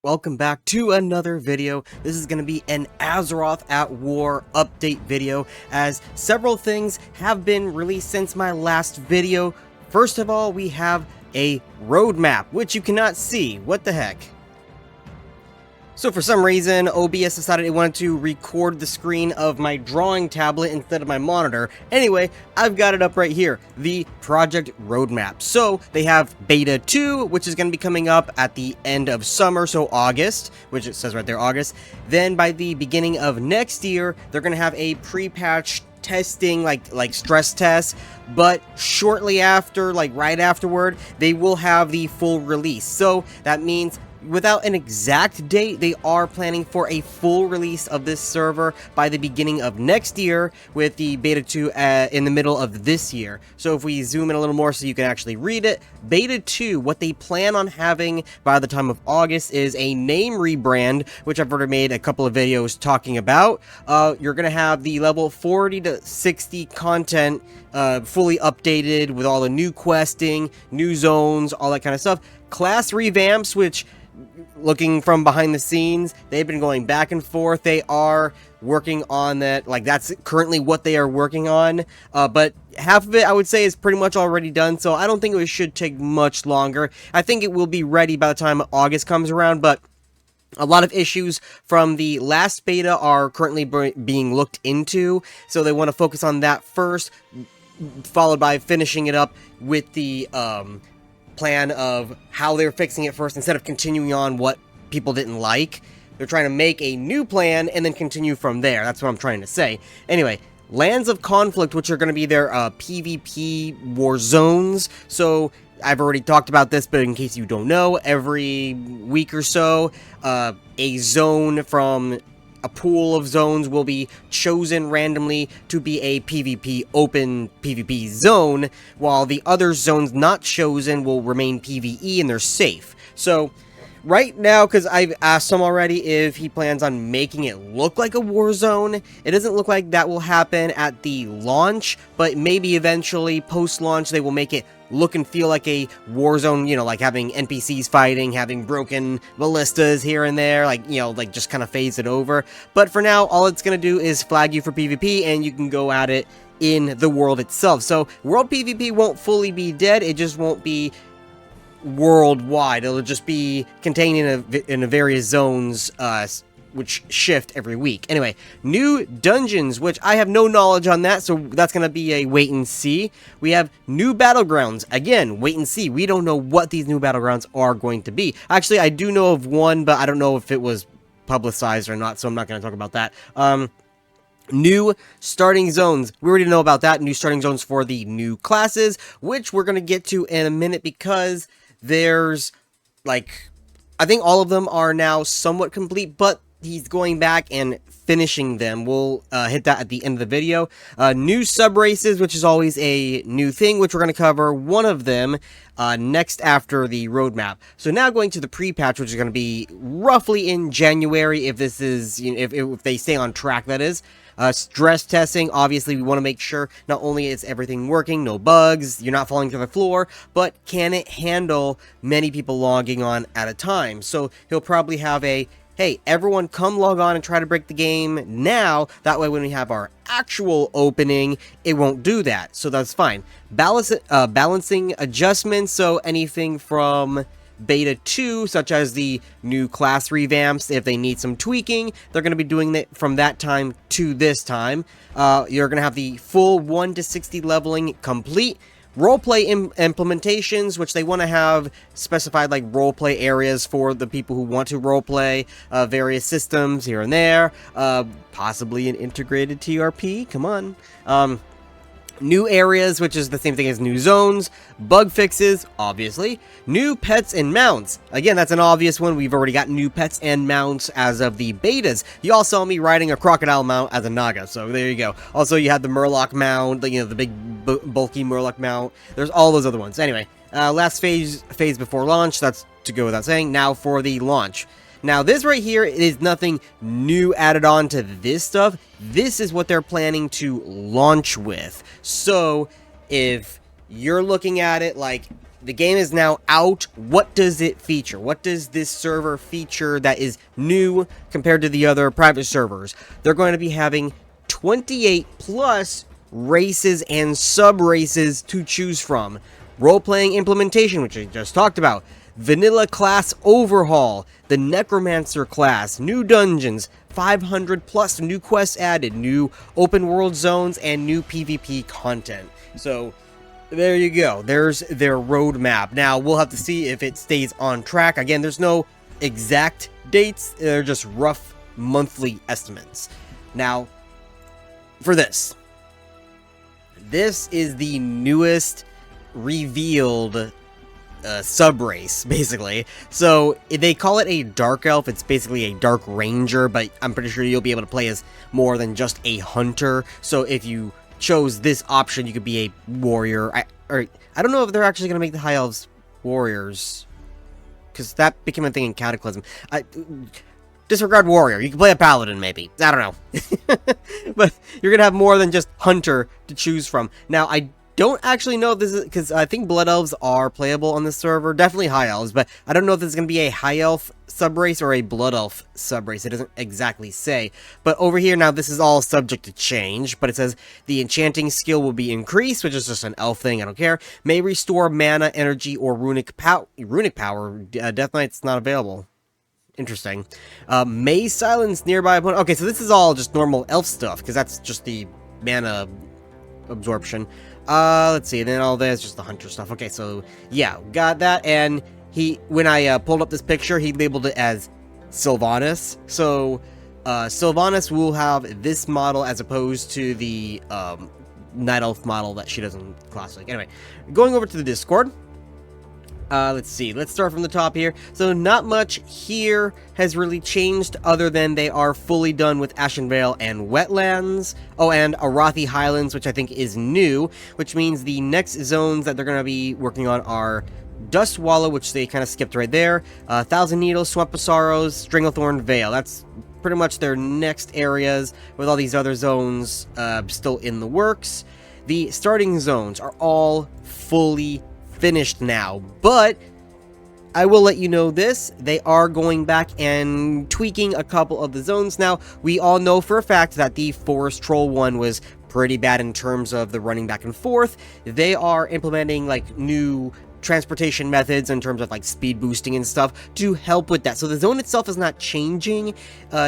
welcome back to another video. This is going to be an Azeroth at War update video, as several things have been released since my last video. First of all, we have a roadmap, which you cannot see. What the heck? So for some reason, OBS decided it wanted to record the screen of my drawing tablet instead of my monitor. Anyway, I've got it up right here, the project roadmap. So they have Beta 2, which is going to be coming up at the end of summer, so August, which it says right there, August. Then by the beginning of next year, they're going to have a pre-patch testing, like stress tests, but shortly after, right afterward, they will have the full release. So that means, without an exact date, they are planning for a full release of this server by the beginning of next year, with the Beta 2 in the middle of this year. So if we zoom in a little more so you can actually read it, Beta 2, what they plan on having by the time of August is a name rebrand, which I've already made a couple of videos talking about. You're going to have the level 40 to 60 content fully updated with all the new questing, new zones, all that kind of stuff. Class revamps, which, looking from behind the scenes, they've been going back and forth. They are working on that. That's currently what they are working on. But half of it, I would say, is pretty much already done. So I don't think it should take much longer. I think it will be ready by the time August comes around. But a lot of issues from the last beta are currently being looked into. So they want to focus on that first, followed by finishing it up with the plan of how they're fixing it first, instead of continuing on what people didn't like. They're trying to make a new plan and then continue from there. That's what I'm trying to say. Anyway, Lands of Conflict, which are going to be their PvP war zones. So I've already talked about this, but in case you don't know, every week or so, a zone from a pool of zones will be chosen randomly to be a PvP, open PvP zone, while the other zones not chosen will remain PvE and they're safe. So right now, because I've asked him already if he plans on making it look like a war zone, it doesn't look like that will happen at the launch, but maybe eventually post-launch they will make it look and feel like a war zone, like having NPCs fighting, having broken ballistas here and there, just kind of phase it over. But for now, all it's going to do is flag you for PvP, and you can go at it in the world itself. So world PvP won't fully be dead, it just won't be worldwide. It'll just be contained in a various zones, which shift every week. Anyway, new dungeons, which I have no knowledge on that, so that's going to be a wait and see. We have new battlegrounds. Again, wait and see. We don't know what these new battlegrounds are going to be. Actually, I do know of one, but I don't know if it was publicized or not, so I'm not going to talk about that. New starting zones. We already know about that. New starting zones for the new classes, which we're going to get to in a minute, because there's, I think all of them are now somewhat complete, but he's going back and finishing them. We'll hit that at the end of the video. New sub-races, which is always a new thing, which we're going to cover one of them next after the roadmap. So now going to the pre-patch, which is going to be roughly in January, if this is, if they stay on track, that is. Stress testing, obviously we want to make sure not only is everything working, no bugs, you're not falling to the floor, but can it handle many people logging on at a time? So he'll probably have a, hey, everyone come log on and try to break the game now. That way when we have our actual opening, it won't do that. So that's fine. Balancing adjustments, so anything from Beta 2, such as the new class revamps, if they need some tweaking, they're going to be doing that from that time to this time. You're going to have the full 1 to 60 leveling complete. Roleplay implementations, which they want to have specified, roleplay areas for the people who want to roleplay, various systems here and there, possibly an integrated TRP, come on. New areas, which is the same thing as new zones. Bug fixes, obviously. New pets and mounts. Again, that's an obvious one. We've already got new pets and mounts as of the betas. You all saw me riding a crocodile mount as a Naga, so there you go. Also, you had the Murloc mount, the big bulky Murloc mount. There's all those other ones. Anyway, last phase before launch. That's to go without saying. Now for the launch. Now, this right here is nothing new added on to this stuff. This is what they're planning to launch with. So, if you're looking at it like the game is now out. What does it feature? What does this server feature that is new compared to the other private servers? They're going to be having 28 plus races and sub-races to choose from. Role-playing implementation, which I just talked about. Vanilla class overhaul. The Necromancer class. New dungeons. 500 plus new quests added. New open world zones and new PvP content. So there you go. There's their roadmap. Now, we'll have to see if it stays on track. Again, there's no exact dates. They're just rough monthly estimates. Now, for this is the newest revealed sub-race, basically. So, they call it a Dark Elf. It's basically a Dark Ranger, but I'm pretty sure you'll be able to play as more than just a Hunter. So, if you chose this option, you could be a warrior. I don't know if they're actually going to make the High Elves warriors, because that became a thing in Cataclysm. Disregard warrior. You can play a paladin, maybe. I don't know. But you're going to have more than just Hunter to choose from. Now, I don't actually know if this is, because I think Blood Elves are playable on this server. Definitely High Elves, but I don't know if this is going to be a High Elf subrace or a Blood Elf subrace. It doesn't exactly say. But over here, now, this is all subject to change, but it says the enchanting skill will be increased, which is just an elf thing, I don't care. May restore mana, energy, or runic power. Death Knight's not available. Interesting. May silence nearby opponent. Okay, so this is all just normal elf stuff, because that's just the mana absorption. Let's see, then all that's just the hunter stuff. Okay, so yeah, got that. And when I pulled up this picture, he labeled it as Sylvanas. So Sylvanas will have this model as opposed to the Night Elf model that she does in Classic. Anyway, going over to the Discord. Let's see, let's start from the top here. So not much here has really changed other than they are fully done with Ashenvale and Wetlands. Oh, and Arathi Highlands, which I think is new, which means the next zones that they're going to be working on are Dust Wallow, which they kind of skipped right there, Thousand Needles, Swamp of Sorrows, Stranglethorn Vale. That's pretty much their next areas, with all these other zones still in the works. The starting zones are all fully finished now, but I will let you know this, they are going back and tweaking a couple of the zones. Now, we all know for a fact that the Forest Troll one was pretty bad in terms of the running back and forth. They are implementing like new transportation methods in terms of like speed boosting and stuff to help with that. So the zone itself is not changing.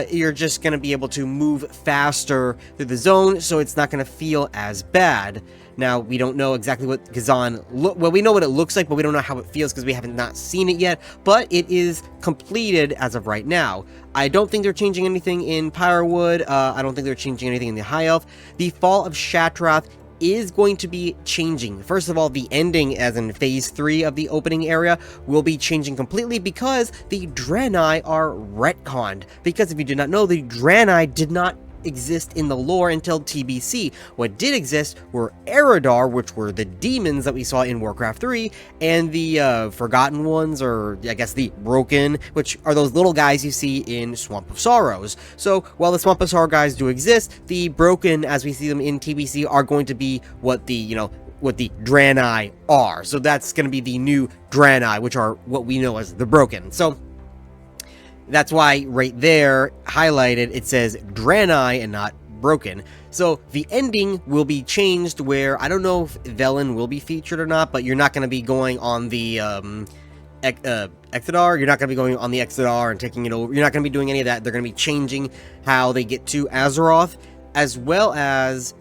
You're just going to be able to move faster through the zone, so it's not going to feel as bad. Now, we don't know exactly what Kazan well, we know what it looks like, but we don't know how it feels because we haven't not seen it yet, but it is completed as of right now. I don't think they're changing anything in Pyrewood. I don't think they're changing anything in the High Elf. The Fall of Shatrath is going to be changing. First of all, the ending, as in Phase 3 of the opening area, will be changing completely because the Draenei are retconned. Because if you did not know, the Draenei did not exist in the lore until TBC. What did exist were Eridar, which were the demons that we saw in Warcraft 3, and the Forgotten Ones, or I guess the Broken, which are those little guys you see in Swamp of Sorrows. So while the Swamp of Sorrow guys do exist, the Broken, as we see them in TBC, are going to be what the, what the Draenei are. So that's going to be the new Draenei, which are what we know as the Broken. So that's why right there, highlighted, it says Draenei and not Broken. So the ending will be changed where, I don't know if Velen will be featured or not, but you're not going to be going on the Exodar. You're not going to be going on the Exodar and taking it over. You're not going to be doing any of that. They're going to be changing how they get to Azeroth, as well as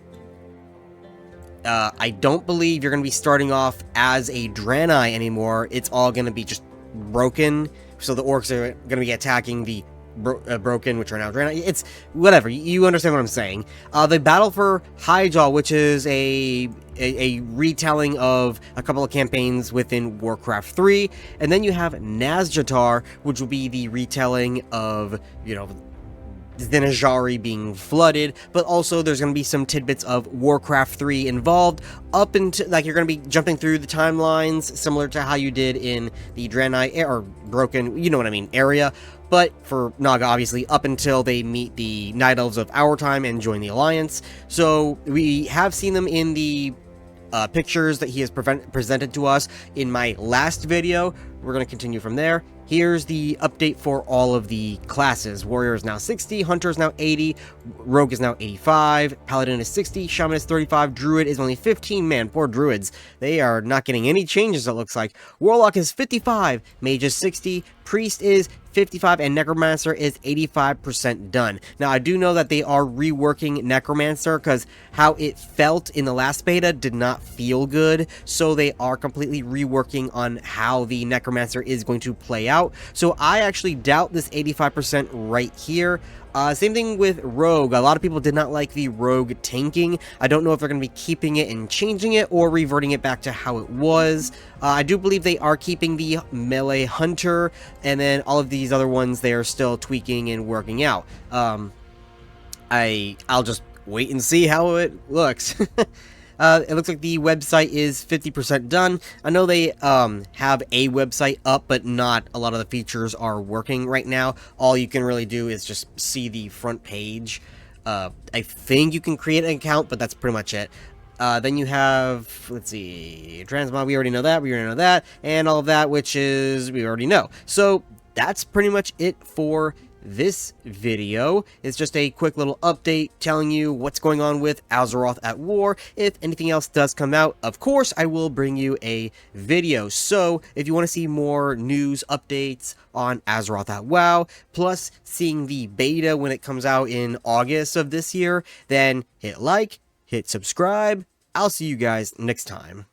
I don't believe you're going to be starting off as a Draenei anymore. It's all going to be just Broken. So the orcs are going to be attacking the Broken, which are now Draenei. It's whatever. You understand what I'm saying. The Battle for Highjaw, which is a retelling of a couple of campaigns within Warcraft 3. And then you have Nazjatar, which will be the retelling of, Zinajari being flooded, but also there's going to be some tidbits of Warcraft 3 involved, up into, like, you're going to be jumping through the timelines, similar to how you did in the Draenei, or Broken, you know what I mean, area, but for Naga, obviously, up until they meet the Night Elves of our time and join the Alliance. So we have seen them in the pictures that he has presented to us in my last video. We're going to continue from there. Here's the update for all of the classes. Warrior is now 60, Hunter is now 80, Rogue is now 85, Paladin is 60, Shaman is 35, Druid is only 15. Man, poor Druids. They are not getting any changes, it looks like. Warlock is 55, Mage is 60, Priest is 55, and Necromancer is 85% done. Now, I do know that they are reworking Necromancer because how it felt in the last beta did not feel good, so they are completely reworking on how the Necromancer is going to play out. So I actually doubt this 85% right here. Same thing with Rogue. A lot of people did not like the Rogue tanking. I don't know if they're going to be keeping it and changing it or reverting it back to how it was. I do believe they are keeping the melee Hunter, and then all of these other ones they are still tweaking and working out. I'll just wait and see how it looks. It looks like the website is 50% done. I know they have a website up, but not a lot of the features are working right now. All you can really do is just see the front page. I think you can create an account, but that's pretty much it. Then you have, let's see, transmog, we already know that, and all of that, which is, we already know. So that's pretty much it for this video. It's just a quick little update telling you what's going on with Azeroth at War. If anything else does come out, of course, I will bring you a video. So if you want to see more news updates on Azeroth at WoW, plus seeing the beta when it comes out in August of this year, then hit like, hit subscribe. I'll see you guys next time.